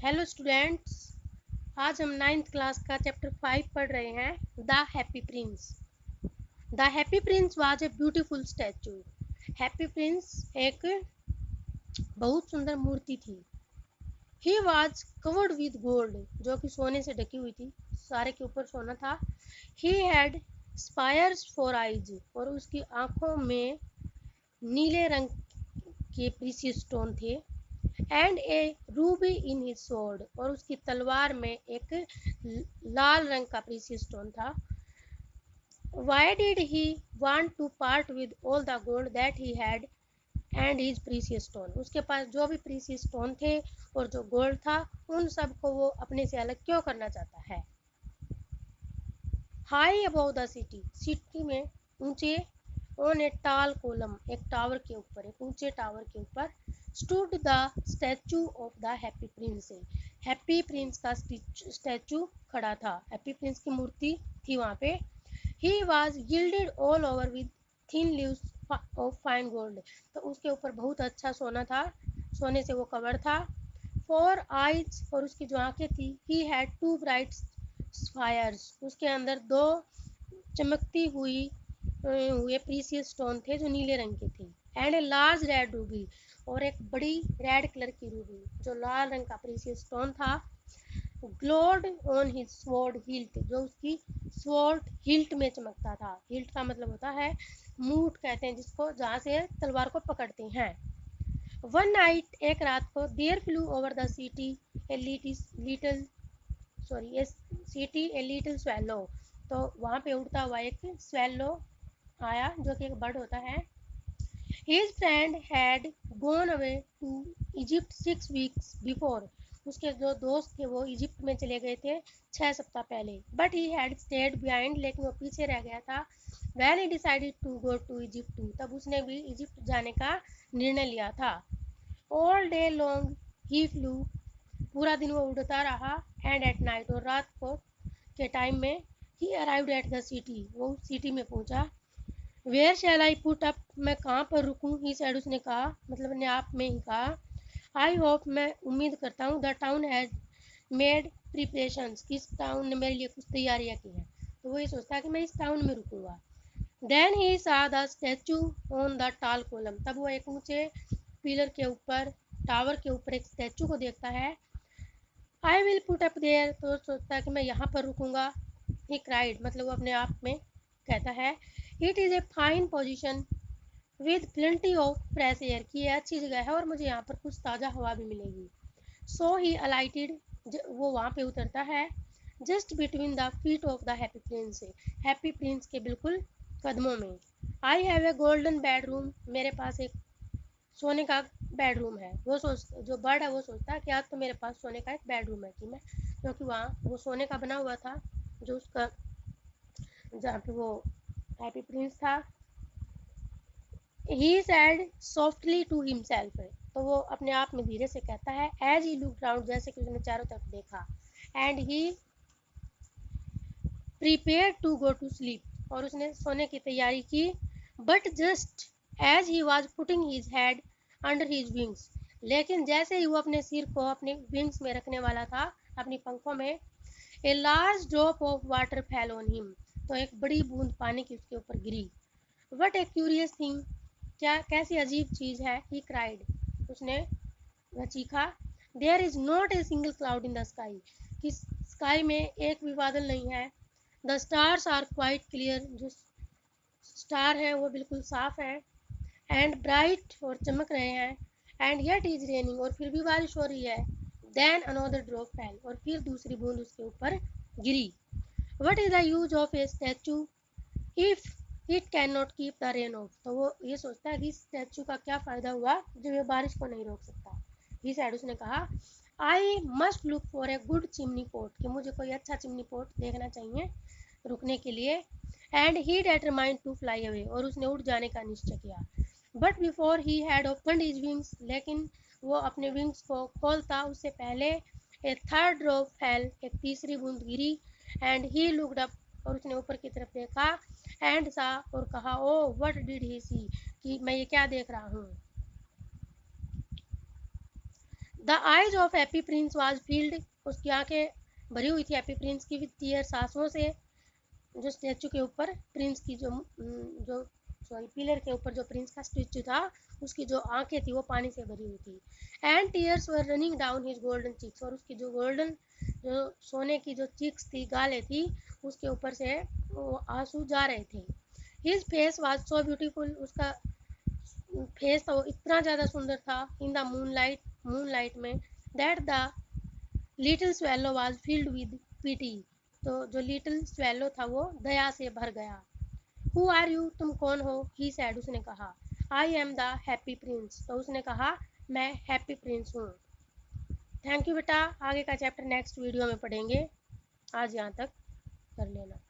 Hello students, आज हम 9th class का चैप्टर 5 पढ़ रहे हैं, the happy Prince. The happy Prince was a beautiful statue. Happy Prince एक बहुत सुंदर मूर्ति थी। He was covered with gold, जो कि सोने से ढकी हुई थी, सारे के ऊपर सोना था। He had sapphires for eyes, और उसकी आंखों में नीले रंग के प्रीशियस स्टोन थे। And a ruby in his sword, और उसकी तलवार में एक लाल रंग का प्रीशियस स्टोन था। Why did he want to part with all the gold that he had and his precious stone, उसके पास जो भी प्रीशियस स्टोन थे और जो गोल्ड था, उन सब को वो अपने से अलग क्यों करना चाहता है। High above the city, city में ऊंचे, ऑन ए टाल कोलम, एक टावर के ऊपर, एक ऊंचे टावर के ऊपर, stood the statue of the happy Prince, happy Prince का स्टैचू खड़ा था। हैप्पी प्रिंस की मूर्ति थी वहाँ पे। He was gilded all over with thin leaves of fine gold, तो उसके ऊपर बहुत अच्छा सोना था, सोने से वो कवर था। फॉर आइज, और उसकी जो आंखें थी, he had two bright fires, उसके अंदर दो चमकती हुए प्रीशियस स्टोन थे जो नीले रंग के थे। And a large red Ruby, और एक बड़ी रेड कलर की रूबी, जो लाल रंग का प्रीशियस स्टोन था। Glowed on his sword hilt, जो उसकी स्वॉर्ड हिल्ट में चमकता था। हिल्ट का मतलब होता है मूठ, कहते हैं जिसको, जहाँ से तलवार को पकड़ते हैं। वन नाइट, एक रात को, there flew over the city a little a little swallow, तो वहाँ पे उड़ता हुआ एक स्वेलो आया, जो कि एक बर्ड होता है। His friend had gone away to Egypt 6 weeks before, उसके जो दोस्त थे वो इजिप्ट में चले गए थे 6 सप्ताह पहले। But he had stayed behind, लेकिन वो पीछे रह गया था। When he decided to go to Egypt too, तब उसने भी इजिप्ट जाने का निर्णय लिया था। All day long he flew, पूरा दिन वो उड़ता रहा। एंड एट नाइट, और रात को के टाइम में, he arrived at the city, वो सिटी में पहुंचा। Where shall I put up, मैं कहाँ पर रुकूं, ही सैड, उसने कहा, मतलब ने आप में ही कहा। आई होप, मैं उम्मीद करता हूँ, the town has made preparations, किस टाउन ने मेरे लिए कुछ तैयारियां की हैं, तो वो ये सोचता है कि मैं इस टाउन में रुकूंगा। देन ही सा द स्टैचू ऑन द टाल कोलम, तब वो एक ऊंचे पिलर के ऊपर, टावर के ऊपर एक स्टैचू को देखता है। I will put up there, तो सोचता है कि मैं यहाँ पर रुकूंगा। ही क्राइड, मतलब वो अपने आप में कहता है, it is a fine position with plenty of fresh air, की ये अच्छी जगह है और मुझे यहाँ पर कुछ ताज़ा हवा भी मिलेगी। सो ही अलाइटेड, वो वहाँ पे उतरता है। Just between the feet of the happy Prince, happy Prince के बिल्कुल कदमों में। I have a golden bedroom, मेरे पास एक सोने का बेडरूम है। वो सोच, जो बर्ड है वो सोचता है कि आज तो मेरे पास सोने का एक बेडरूम है, कि मैं, क्योंकि वहाँ वो सोने का बना हुआ था, जो उसका, जहाँ पे वो हैप्पी प्रिंस था। ही सैड सॉफ्टली टू हिमसेल्फ, तो वो अपने आप में धीरे से कहता है, एज ही लुक राउंड, जैसे कि उसने चारों तरफ देखा। And he prepare to go to sleep, और उसने सोने की तैयारी की। But just as he was putting his head under his wings, लेकिन जैसे ही वो अपने सिर को अपने विंग्स में रखने वाला था, अपनी पंखों में, a large drop of water fell on him, तो एक बड़ी बूंद पानी की उसके ऊपर गिरी। वट ए क्यूरियस थिंग, क्या कैसी अजीब चीज़ है। ही क्राइड, उसने वह चीखा। There is not a single cloud in the sky, कि स्काई में एक भी बादल नहीं है। The stars are quite clear, जो स्टार है वो बिल्कुल साफ है। एंड ब्राइट, और चमक रहे हैं। एंड येट इज रेनिंग, और फिर भी बारिश हो रही है। देन अनदर ड्रॉप फेल, और फिर दूसरी बूंद उसके ऊपर गिरी। What is the use of a statue if it can not keep the rain off, तो वो ये सोचता है कि स्टैचू का क्या फ़ायदा हुआ जब ये बारिश को नहीं रोक सकता। ही सैड, उसने कहा, I must look for a good chimney pot, कि मुझे कोई अच्छा चिमनी पोट देखना चाहिए रुकने के लिए। And he determined to fly away, और उसने उड़ जाने का निश्चय किया। But before he had opened his wings, लेकिन वो अपने विंग्स को खोलता उससे पहले, ए थर्ड ड्रॉप फेल, एक तीसरी बूंद गिरी। एंड ही लुकड अप, और उसने ऊपर की तरफ देखा। एंड सा, और कहा, ओ व्हाट डिड ही सी, कि मैं ये क्या देख रहा हूँ। The eyes of happy Prince was field, उसकी आंखें भरी हुई थी हैप्पी प्रिंस की, विद टीयर्स, आंसुओं से। जो स्टैचू के ऊपर प्रिंस की जो सॉरी पिलर के ऊपर जो प्रिंस का स्टैचू था उसकी जो आंखें थी वो पानी से भरी हुई थी। And tears were running down his golden cheeks, और उसकी जो गोल्डन जो सोने की जो चिक्स थी, गालें थी, उसके ऊपर से वो आंसू जा रहे थे। His face was so beautiful, उसका फेस था वो इतना ज़्यादा सुंदर था, इन द मूनलाइट में, that the little swallow was filled with pity, तो जो लिटिल स्वेलो था वो दया से भर गया। हु आर यू, तुम कौन हो, ही सैड, उसने कहा। I am the happy Prince, तो उसने कहा मैं हैप्पी प्रिंस हूँ। थैंक यू बेटा, आगे का चैप्टर नेक्स्ट वीडियो में पढ़ेंगे, आज यहाँ तक कर लेना।